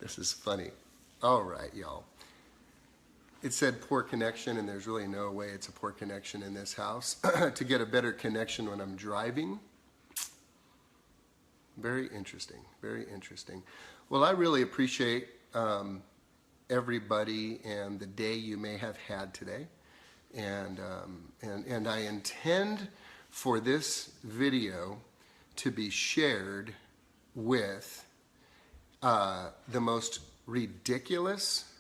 This is funny. All right, y'all. It said poor connection, and there's really no way it's a poor connection in this house. To get a better connection when I'm driving. Very interesting, very interesting. Well, I really appreciate everybody and the day you may have had today. And I intend for this video to be shared with the most ridiculous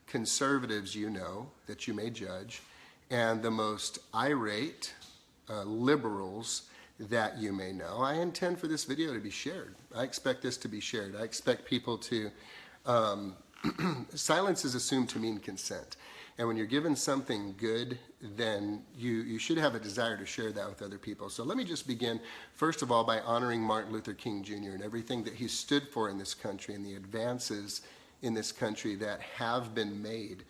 conservatives you know that you may judge, and the most irate liberals that you may know. I intend for this video to be shared. I expect this to be shared. I expect people to, silence is assumed to mean consent. And when you're given something good, then you should have a desire to share that with other people. So let me just begin, first of all, by honoring Martin Luther King Jr. and everything that he stood for in this country and the advances in this country that have been made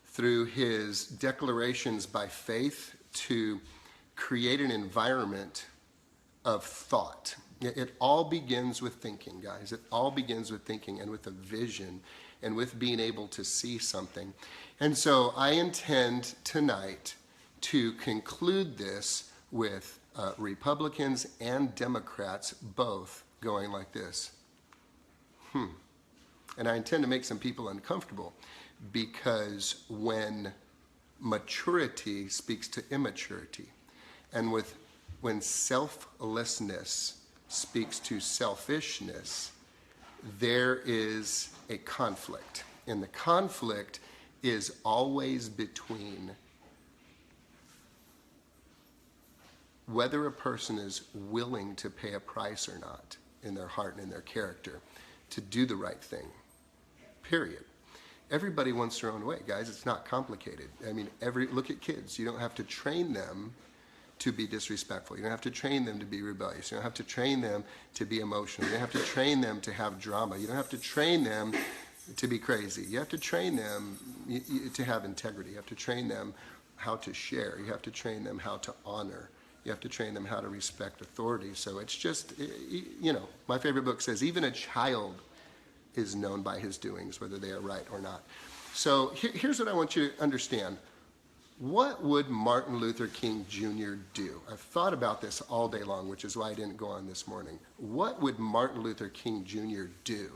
through his declarations by faith to create an environment of thought. It all begins with thinking, guys. It all begins with thinking and with a vision and with being able to see something. And so I intend tonight to conclude this with Republicans and Democrats both going like this. And I intend to make some people uncomfortable, because when maturity speaks to immaturity, and when selflessness speaks to selfishness, there is a conflict. And the conflict is always between whether a person is willing to pay a price or not in their heart and in their character to do the right thing, period. Everybody wants their own way, guys. It's not complicated. I mean, look at kids. You don't have to train them to be disrespectful. You don't have to train them to be rebellious. You don't have to train them to be emotional. You don't have to train them to have drama. You don't have to train them to be crazy. You have to train them to have integrity. You have to train them how to share. You have to train them how to honor. You have to train them how to respect authority. So it's just, you know, my favorite book says even a child is known by his doings, whether they are right or not. So here's what I want you to understand. What would Martin Luther King Jr. do? I've thought about this all day long, which is why I didn't go on this morning. What would Martin Luther King Jr. do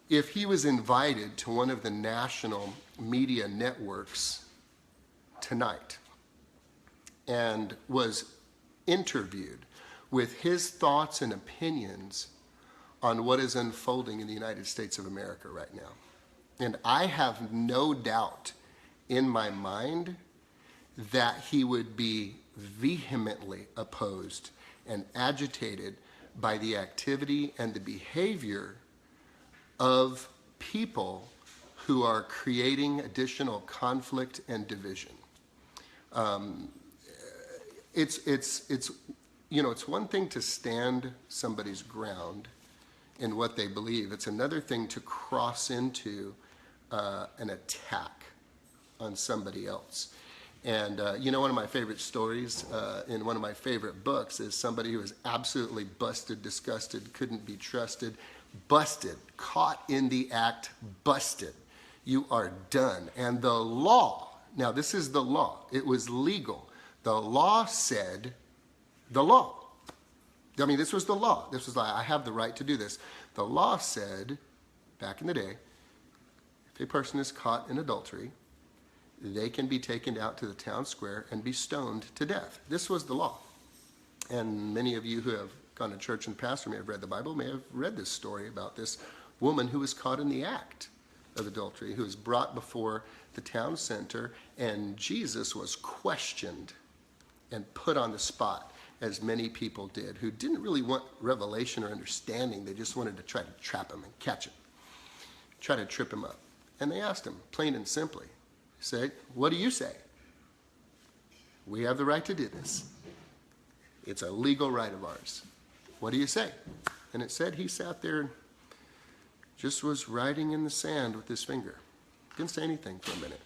if he was invited to one of the national media networks tonight and was interviewed with his thoughts and opinions on what is unfolding in the United States of America right now? And I have no doubt in my mind that he would be vehemently opposed and agitated by the activity and the behavior of people who are creating additional conflict and division. It's you know, it's one thing to stand somebody's ground in what they believe. It's another thing to cross into an attack on somebody else. And you know, one of my favorite stories in one of my favorite books is somebody who was absolutely busted, disgusted, couldn't be trusted, busted, caught in the act, busted. You are done. And the law, now this is the law, it was legal. The law said, the law. I mean, this was the law. This was like, I have the right to do this. The law said, back in the day, if a person is caught in adultery, they can be taken out to the town square and be stoned to death. This was the law. And many of you who have gone to church and pastor may have read the Bible, may have read this story about this woman who was caught in the act of adultery, who was brought before the town center, and Jesus was questioned and put on the spot, as many people did, who didn't really want revelation or understanding. They just wanted to try to trap him and catch him, try to trip him up. And they asked him, plain and simply, say, what do you say? We have the right to do this. It's a legal right of ours. What do you say? And it said he sat there and just was writing in the sand with his finger. Didn't say anything for a minute.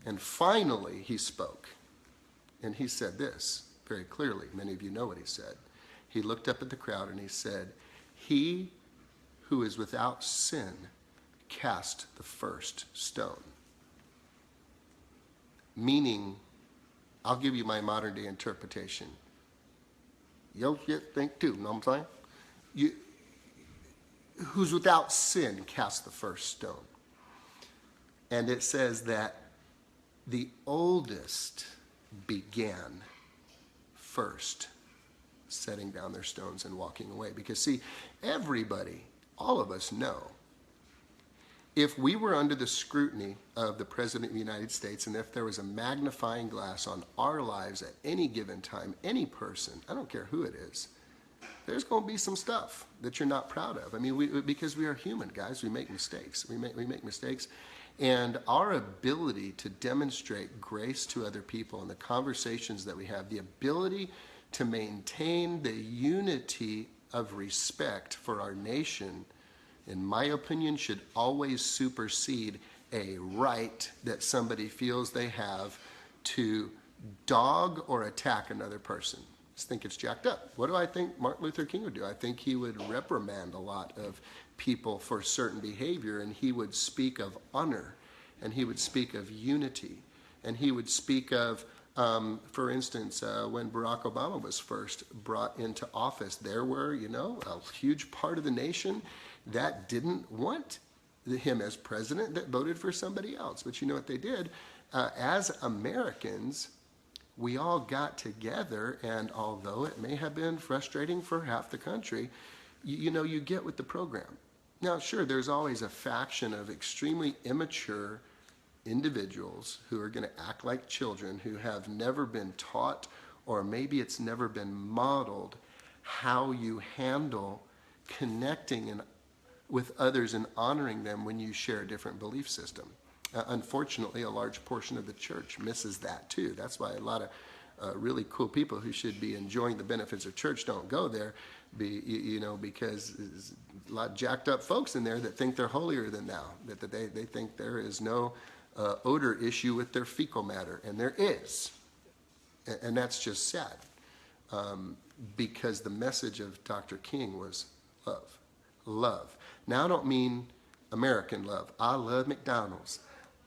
And finally he spoke. And he said this very clearly. Many of you know what he said. He looked up at the crowd and he said, he who is without sin cast the first stone. Meaning, I'll give you my modern day interpretation. You'll think too, know what I'm saying? Who's without sin cast the first stone. And it says that the oldest began first setting down their stones and walking away. Because see, everybody, all of us know, if we were under the scrutiny of the President of the United States, and if there was a magnifying glass on our lives at any given time, any person, I don't care who it is, there's going to be some stuff that you're not proud of. I mean, because we are human, guys. We make mistakes. We make mistakes. And our ability to demonstrate grace to other people in the conversations that we have, the ability to maintain the unity of respect for our nation, in my opinion, should always supersede a right that somebody feels they have to dog or attack another person. I just think it's jacked up. What do I think Martin Luther King would do? I think he would reprimand a lot of people for certain behavior, and he would speak of honor, and he would speak of unity, and he would speak of, for instance, when Barack Obama was first brought into office, there were, a huge part of the nation that didn't want him as president, that voted for somebody else. But you know what they did? As Americans, we all got together, and although it may have been frustrating for half the country, you get with the program. Now, sure, there's always a faction of extremely immature individuals who are going to act like children, who have never been taught, or maybe it's never been modeled, how you handle connecting with others and honoring them when you share a different belief system. Unfortunately, a large portion of the church misses that too. That's why a lot of really cool people who should be enjoying the benefits of church don't go there, because there's a lot of jacked up folks in there that think they're holier than thou, that they think there is no odor issue with their fecal matter, and there is. And that's just sad, because the message of Dr. King was love. Love. Now, I don't mean American love. I love McDonald's.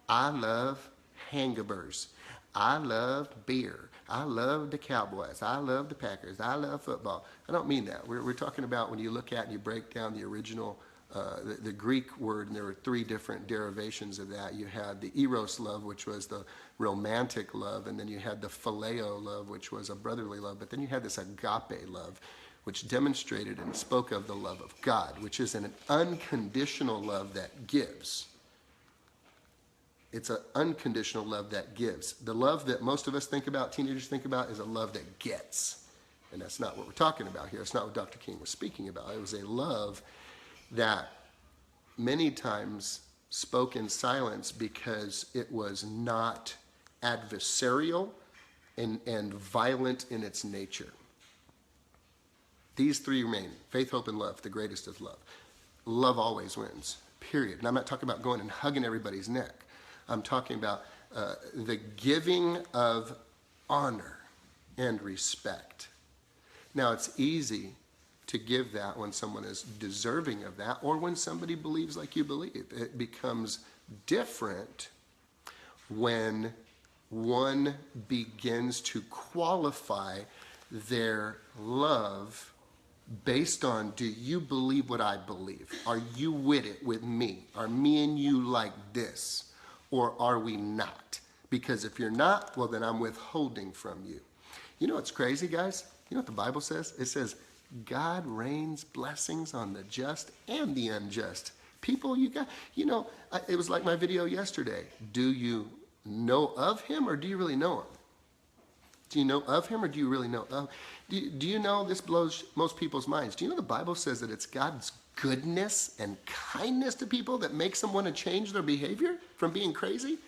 I love hamburgers. I love beer. I love the Cowboys. I love the Packers. I love football. I don't mean that. We're talking about when you look at and you break down the original, the Greek word, and there were 3 different derivations of that. You had the eros love, which was the romantic love, and then you had the phileo love, which was a brotherly love, but then you had this agape love, which demonstrated and spoke of the love of God, which is an unconditional love that gives. It's an unconditional love that gives. The love that most of us think about, teenagers think about, is a love that gets. And that's not what we're talking about here. It's not what Dr. King was speaking about. It was a love that many times spoke in silence because it was not adversarial and violent in its nature. These 3 remain: faith, hope, and love, the greatest of love. Love always wins, period. And I'm not talking about going and hugging everybody's neck. I'm talking about the giving of honor and respect. Now, it's easy to give that when someone is deserving of that, or when somebody believes like you believe. It becomes different when one begins to qualify their love based on, do you believe what I believe? Are you with it with me? Are me and you like this? Or are we not? Because if you're not, well, then I'm withholding from you. You know what's crazy, guys? You know what the Bible says? It says, God rains blessings on the just and the unjust. People, it was like my video yesterday. Do you know of him, or do you really know him? Do you know of him, or do you really know of him? Do you know, this blows most people's minds. Do you know the Bible says that it's God's goodness and kindness to people that makes them want to change their behavior from being crazy?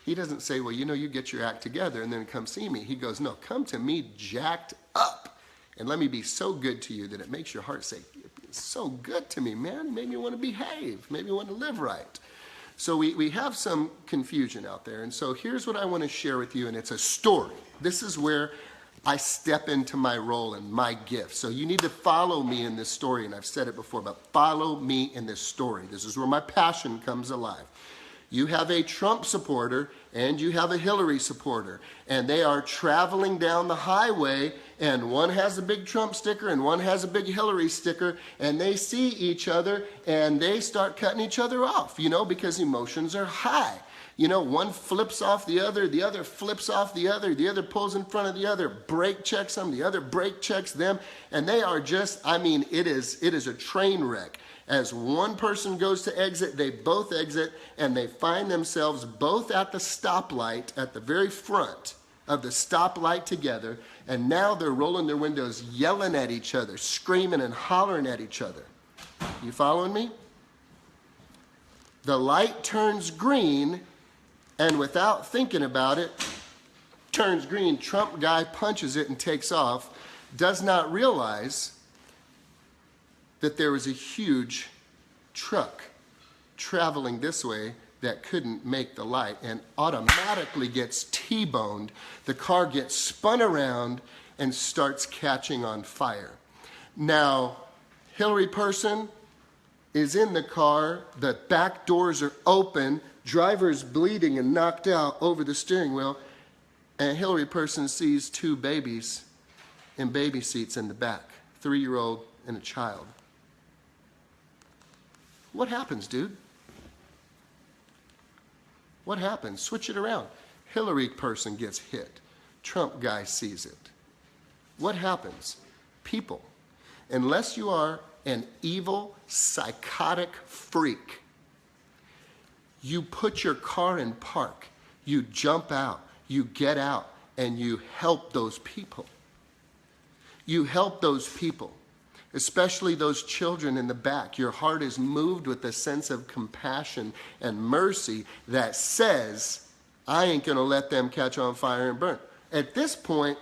He doesn't say, well, you get your act together and then come see me. He goes, no, come to me jacked up and let me be so good to you that it makes your heart say, it's so good to me, man. It made me want to behave, made me want to live right. So we have some confusion out there. And so here's what I want to share with you, and it's a story. This is where I step into my role and my gift. So you need to follow me in this story, and I've said it before, but follow me in this story. This is where my passion comes alive. You have a Trump supporter and you have a Hillary supporter, and they are traveling down the highway, and one has a big Trump sticker and one has a big Hillary sticker, and they see each other and they start cutting each other off, because emotions are high. One flips off the other flips off the other pulls in front of the other, brake checks them, the other brake checks them, and they are just, it is a train wreck. As one person goes to exit, they both exit, and they find themselves both at the stoplight, at the very front of the stoplight together, and now they're rolling their windows, yelling at each other, screaming and hollering at each other. You following me? The light turns green, and without thinking about it, turns green. Trump guy punches it and takes off, does not realize that there was a huge truck traveling this way that couldn't make the light and automatically gets T-boned. The car gets spun around and starts catching on fire. Now, Hillary person is in the car, the back doors are open, driver's bleeding and knocked out over the steering wheel, and Hillary person sees two babies in baby seats in the back, 3-year-old and a child. What happens, dude? What happens? Switch it around. Hillary person gets hit. Trump guy sees it. What happens? People, unless you are an evil, psychotic freak, you put your car in park, you jump out, you get out, and you help those people. You help those people. Especially those children in the back. Your heart is moved with a sense of compassion and mercy that says, I ain't going to let them catch on fire and burn. At this point,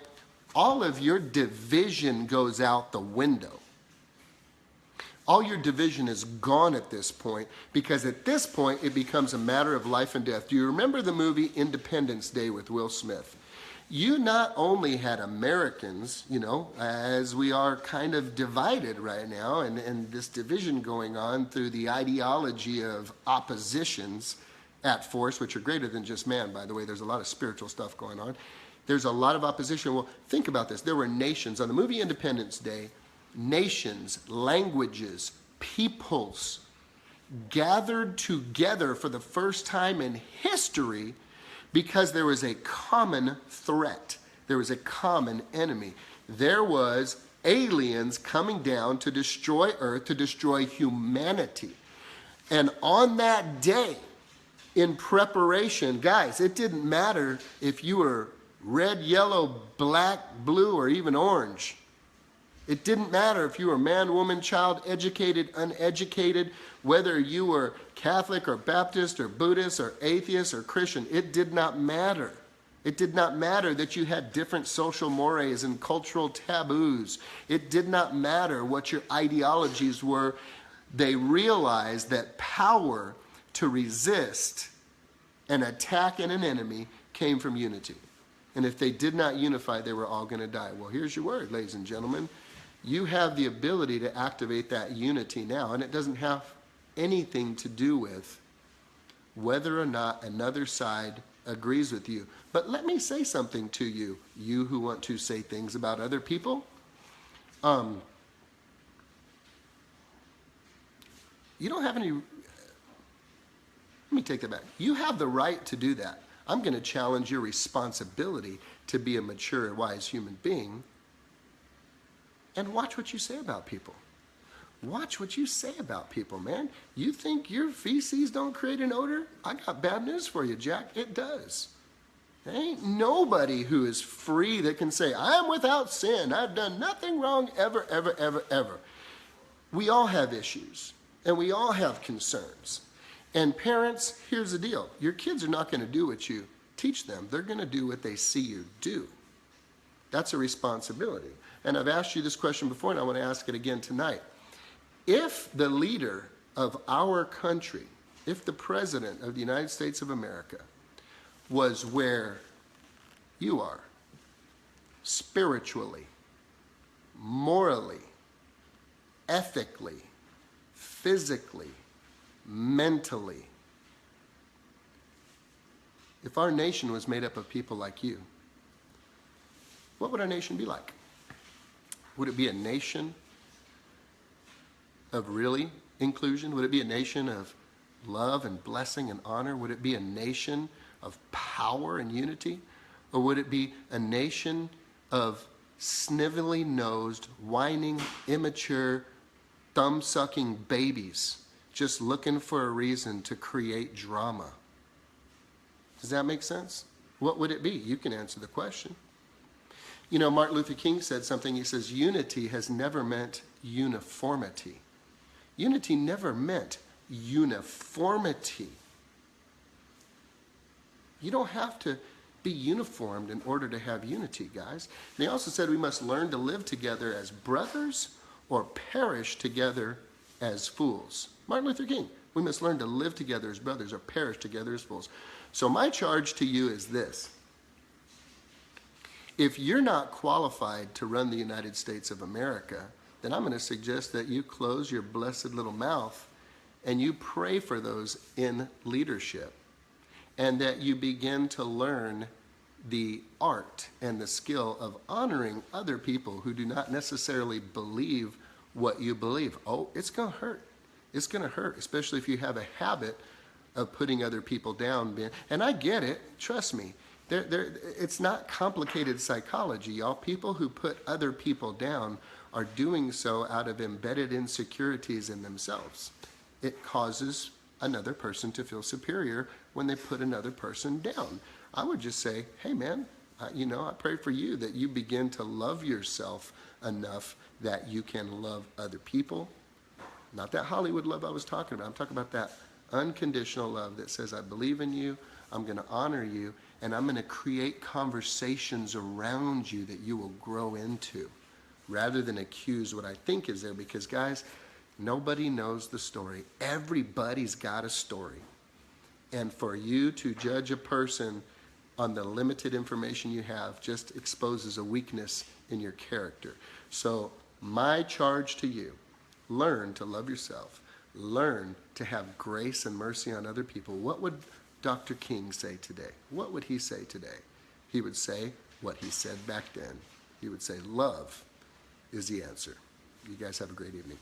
all of your division goes out the window. All your division is gone at this point, because at this point, it becomes a matter of life and death. Do you remember the movie Independence Day with Will Smith? You not only had Americans, as we are kind of divided right now, and this division going on through the ideology of oppositions at force, which are greater than just man, by the way. There's a lot of spiritual stuff going on. There's a lot of opposition. Well, think about this. There were nations. On the movie Independence Day, nations, languages, peoples gathered together for the first time in history because there was a common threat. There was a common enemy. There was aliens coming down to destroy Earth, to destroy humanity. And on that day, in preparation, guys, it didn't matter if you were red, yellow, black, blue, or even orange. It didn't matter if you were man, woman, child, educated, uneducated, whether you were Catholic or Baptist or Buddhist or atheist or Christian. It did not matter. It did not matter that you had different social mores and cultural taboos. It did not matter what your ideologies were. They realized that power to resist an attack and an enemy came from unity. And if they did not unify, they were all going to die. Well, here's your word, ladies and gentlemen. You have the ability to activate that unity now, and it doesn't have anything to do with whether or not another side agrees with you. But let me say something to you, you who want to say things about other people. You don't have any, let me take that back. You have the right to do that. I'm going to challenge your responsibility to be a mature and wise human being. And watch what you say about people. Watch what you say about people, man. You think your feces don't create an odor? I got bad news for you, Jack. It does. There ain't nobody who is free that can say, I'm without sin. I've done nothing wrong ever, ever, ever, ever. We all have issues, and we all have concerns. And parents, here's the deal. Your kids are not going to do what you teach them. They're going to do what they see you do. That's a responsibility. And I've asked you this question before, and I want to ask it again tonight. If the leader of our country, if the president of the United States of America was where you are, spiritually, morally, ethically, physically, mentally. If our nation was made up of people like you, what would our nation be like? Would it be a nation of really inclusion? Would it be a nation of love and blessing and honor? Would it be a nation of power and unity? Or would it be a nation of snivelly-nosed, whining, immature, thumb-sucking babies just looking for a reason to create drama? Does that make sense? What would it be? You can answer the question. You know, Martin Luther King said something. He says, unity has never meant uniformity. Unity never meant uniformity. You don't have to be uniformed in order to have unity, guys. And he also said we must learn to live together as brothers or perish together as fools. Martin Luther King, we must learn to live together as brothers or perish together as fools. So my charge to you is this. If you're not qualified to run the United States of America, then I'm going to suggest that you close your blessed little mouth and you pray for those in leadership, and that you begin to learn the art and the skill of honoring other people who do not necessarily believe what you believe. Oh, it's going to hurt. It's going to hurt, especially if you have a habit of putting other people down. And I get it. Trust me. It's not complicated psychology, y'all. People who put other people down are doing so out of embedded insecurities in themselves. It causes another person to feel superior when they put another person down. I would just say, hey man, I pray for you that you begin to love yourself enough that you can love other people. Not that Hollywood love I was talking about. I'm talking about that unconditional love that says, I believe in you, I'm going to honor you, and I'm going to create conversations around you that you will grow into, rather than accuse what I think is there. Because guys, nobody knows the story. Everybody's got a story. And for you to judge a person on the limited information you have just exposes a weakness in your character. So my charge to you, learn to love yourself. Learn to have grace and mercy on other people. What would Dr. King say today? What would he say today? He would say what he said back then. He would say, love is the answer. You guys have a great evening.